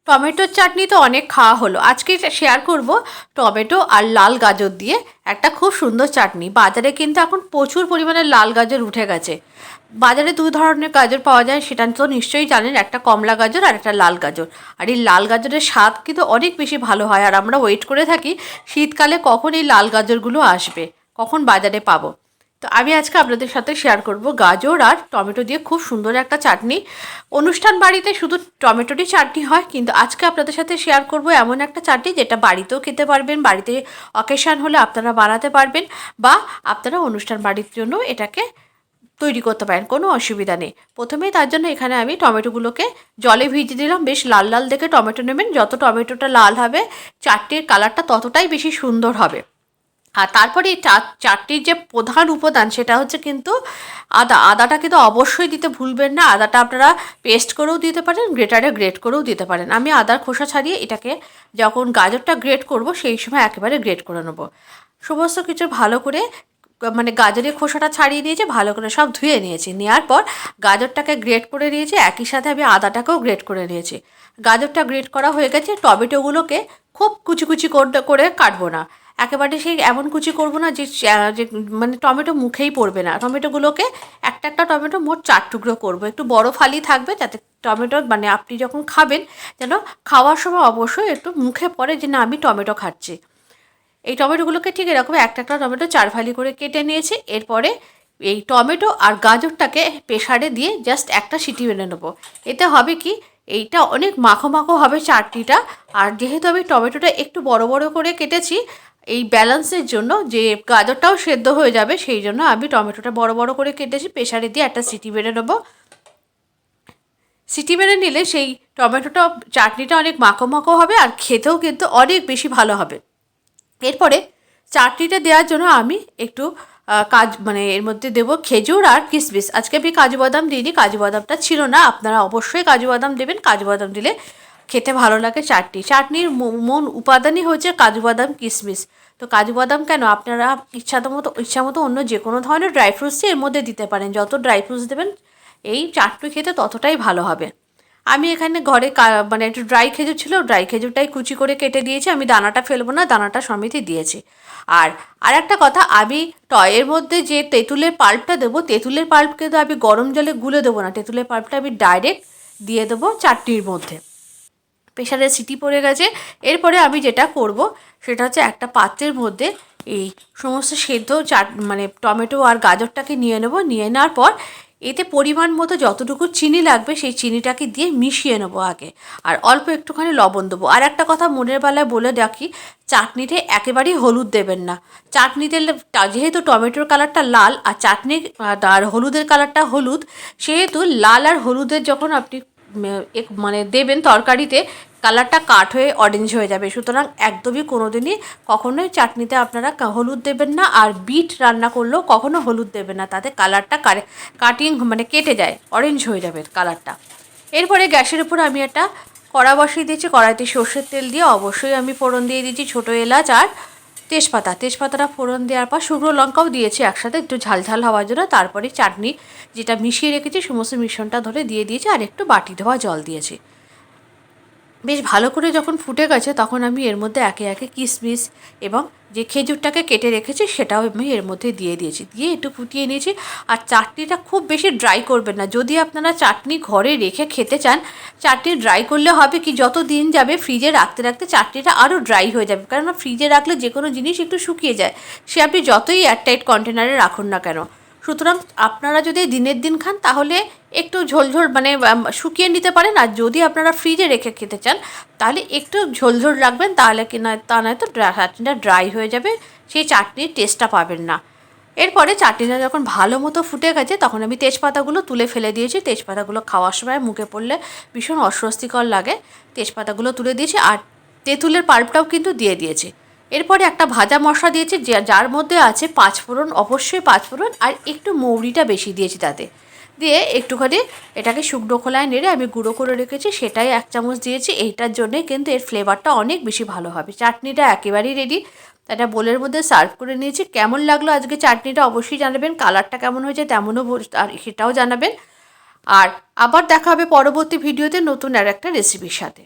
টমেটোর চাটনি তো অনেক খাওয়া হলো, আজকে শেয়ার করব টমেটো আর লাল গাজর দিয়ে একটা খুব সুন্দর চাটনি। বাজারে কিন্তু এখন প্রচুর পরিমাণে লাল গাজর উঠে গেছে। বাজারে দু ধরনের গাজর পাওয়া যায়, সেটা তো নিশ্চয়ই জানেন, একটা কমলা গাজর আর একটা লাল গাজর। আর এই লাল গাজরের স্বাদ কিন্তু অনেক বেশি ভালো হয়, আর আমরা ওয়েট করে থাকি শীতকালে কখন এই লাল গাজরগুলো আসবে, কখন বাজারে পাবো। তো আমি আজকে আপনাদের সাথে শেয়ার করব গাজর আর টমেটো দিয়ে খুব সুন্দর একটা চাটনি। অনুষ্ঠান বাড়িতে শুধু টমেটোরই চাটনি হয়, কিন্তু আজকে আপনাদের সাথে শেয়ার করব এমন একটা চাটনি যেটা বাড়িতেও খেতে পারবেন, বাড়িতে অকেশান হলে আপনারা বানাতে পারবেন, বা আপনারা অনুষ্ঠান বাড়ির জন্য এটাকে তৈরি করতে পারেন, কোনো অসুবিধা নেই। প্রথমেই তার জন্য এখানে আমি টমেটোগুলোকে জলে ভিজিয়ে দিলাম। বেশ লাল লাল দেখে টমেটো নেবেন, যত টমেটোটা লাল হবে চাটনির কালারটা ততটাই বেশি সুন্দর হবে। আর তারপরে এই চাটনির যে প্রধান উপাদান সেটা হচ্ছে কিন্তু আদাটা কিন্তু অবশ্যই দিতে ভুলবেন না। আদাটা আপনারা পেস্ট করেও দিতে পারেন, গ্রেটারে গ্রেট করেও দিতে পারেন। আমি আদার খোসা ছাড়িয়ে এটাকে যখন গাজরটা গ্রেট করব সেই সময় একেবারে গ্রেট করে নেব। সমস্ত কিছু ভালো করে মানে গাজরের খোসাটা ছাড়িয়ে নিয়েছি, ভালো করে সব ধুয়ে নিয়েছি, নেওয়ার পর গাজরটাকে গ্রেট করে নিয়েছি, একই সাথে আমি আদাটাকেও গ্রেট করে নিয়েছি। গাজরটা গ্রেট করা হয়ে গেছে। টমেটোগুলোকে খুব কুচি কুচি করে কাটবো না, একেবারে সেই এমন কুচি করবো না যে মানে টমেটো মুখেই পড়বে না। টমেটোগুলোকে একটা একটা টমেটো মোট 4 টুকরো করবো, একটু বড় ফালি থাকবে, যাতে টমেটো মানে আপনি যখন খাবেন যেন খাওয়ার সময় অবশ্যই একটু মুখে পড়ে যে না আমি টমেটো খাচ্ছি। এই টমেটোগুলোকে ঠিক এরকম একটা একটা টমেটো 4 ফালি করে কেটে নিয়েছি। এরপরে এই টমেটো আর গাজরটাকে প্রেসারে দিয়ে জাস্ট একটা সিটি মেরে নেবো। এতে হবে কি, এইটা অনেক মাখো মাখো হবে চাটনিটা। আর যেহেতু আমি টমেটোটা একটু বড় বড় করে কেটেছি, এই ব্যালেন্সের জন্য যে গাজরটাও সেদ্ধ হয়ে যাবে সেই জন্য আমি টমেটোটা বড় বড় করে কেটেছি, প্রেসারে দিয়ে একটা সিটি মেরে নেবো। সিটি মেরে নিলে সেই টমেটোটা চাটনিটা অনেক মাখো মাখো হবে, আর খেতেও কিন্তু অনেক বেশি ভালো হবে। এরপরে চাটনিটা দেওয়ার জন্য আমি একটু মানে এর মধ্যে দেবো খেজুর আর কিশমিশ। আজকে আমি কাজু বাদাম দিইনি, কাজু বাদামটা ছিল না, আপনারা অবশ্যই কাজু বাদাম দেবেন। কাজু বাদাম দিলে খেতে ভালো লাগে চাটনির মূল উপাদানই হচ্ছে কাজু বাদাম কিশমিশ। তো কাজু বাদাম কেন, আপনারা ইচ্ছা মতো অন্য যে কোনো ধরনের ড্রাই ফ্রুটসই এর মধ্যে দিতে পারেন। যত ড্রাই ফ্রুটস দেবেন এই চাটনি খেতে ততটাই ভালো হবে। আমি এখানে ঘরে মানে একটু ড্রাই খেজুর ছিল, ড্রাই খেজুরটাই কুচি করে কেটে দিয়েছি, আমি দানাটা ফেলবো না, দানাটা সমেতই দিয়েছি। আর একটা কথা, আমি এর মধ্যে যে তেঁতুলের পাল্পটা দেবো, তেঁতুলের পাল্পকে তো আমি গরম জলে গুলে দেবো না, তেঁতুলের পাল্পটা আমি ডাইরেক্ট দিয়ে দেবো চাটনির মধ্যে। প্রেসারে সিটি পড়ে গেছে। এরপরে আমি যেটা করব সেটা হচ্ছে একটা পাত্রের মধ্যে এই সমস্ত সেদ্ধ মানে টমেটো আর গাজরটাকে নিয়ে নেব। নিয়ে নেওয়ার পর এতে পরিমাণ মতো যতটুকু চিনি লাগবে সেই চিনিটাকে দিয়ে মিশিয়ে নেবো আগে, আর অল্প একটুখানি লবণ দেবো। আর একটা কথা মনের বেলায় বলে রাখি, চাটনিতে একেবারেই হলুদ দেবেন না। চাটনিতে যেহেতু টমেটোর কালারটা লাল আর চাটনির আর হলুদের কালারটা হলুদ, সেহেতু লাল আর হলুদের যখন আপনি মানে দেবেন তরকারিতে, কালারটা কাট হয়ে অরেঞ্জ হয়ে যাবে। সুতরাং একদমই কোনো দিনই কখনোই চাটনিতে আপনারা হলুদ দেবেন না। আর বিট রান্না করলেও কখনো হলুদ দেবেন না, তাতে কালারটা কাটিং মানে কেটে যায়, অরেঞ্জ হয়ে যাবে কালারটা। এরপরে গ্যাসের উপর আমি একটা কড়া বসিয়ে দিয়েছি, কড়াইতে সর্ষের তেল দিয়ে অবশ্যই আমি ফোড়ন দিয়ে দিয়েছি ছোটো এলাচ আর তেজপাতাটা ফোড়ন দেওয়ার পর শুকনো লঙ্কাও দিয়েছি একসাথে একটু ঝালঝাল হওয়ার জন্য। তারপরে চাটনি যেটা মিশিয়ে রেখেছি সমস্ত মিশ্রণটা ধরে দিয়ে দিয়েছি, আর একটু বাটি ধোয়া জল দিয়েছি। বেশ ভালো করে যখন ফুটে গেছে তখন আমি এর মধ্যে একে একে কিশমিশ এবং যে খেজুরটাকে কেটে রেখেছি সেটাও আমি এর মধ্যে দিয়ে দিয়েছি, দিয়ে একটু ফুটিয়ে নিয়েছি। আর চাটনিটা খুব বেশি ড্রাই করবেন না। যদি আপনারা চাটনি ঘরে রেখে খেতে চান, চাটনি ড্রাই করলে হবে কি, যত দিন যাবে ফ্রিজে রাখতে রাখতে চাটনিটা আরও ড্রাই হয়ে যাবে, কারণ ফ্রিজে রাখলে যে কোনো জিনিস একটু শুকিয়ে যায়, সে আপনি যতই এয়ারটাইট কন্টেনারে রাখুন না কেন। সুতরাং আপনারা যদি দিনের দিন খান তাহলে একটু ঝোলঝোল মানে শুকিয়ে নিতে পারেন, আর যদি আপনারা ফ্রিজে রেখে খেতে চান তাহলে একটু ঝোলঝোল রাখবেন, তাহলে কি না তা নয়তো চাটনিটা ড্রাই হয়ে যাবে, সেই চাটনির টেস্টটা পাবেন না। এরপরে চাটনিটা যখন ভালো মতো ফুটে গেছে তখন আমি তেজপাতাগুলো তুলে ফেলে দিয়েছি। তেজপাতাগুলো খাওয়ার সময় মুখে পড়লে ভীষণ অস্বস্তিকর লাগে, তেজপাতাগুলো তুলে দিয়েছি। আর তেঁতুলের পাল্পটাও কিন্তু দিয়ে দিয়েছি। এরপরে একটা ভাজা মশলা দিয়েছি যার মধ্যে আছে 5 ফোড়ন, অবশ্যই 5 ফোড়ন, আর একটু মৌরিটা বেশি দিয়েছি তাতে। দিয়ে একটুখানি এটাকে শুকনো খোলায় নেড়ে আমি গুঁড়ো করে রেখেছি, সেটাই 1 চামচ দিয়েছি। এইটার জন্যে কিন্তু এর ফ্লেভারটা অনেক বেশি ভালো হবে। চাটনিটা একেবারেই রেডি, এটা বোলের মধ্যে সার্ভ করে নিয়েছি। কেমন লাগলো আজকে চাটনিটা অবশ্যই জানাবেন, কালারটা কেমন হয়েছে তেমনও আর সেটাও জানাবেন। আর আবার দেখা হবে পরবর্তী ভিডিওতে নতুন আর একটা রেসিপির সাথে।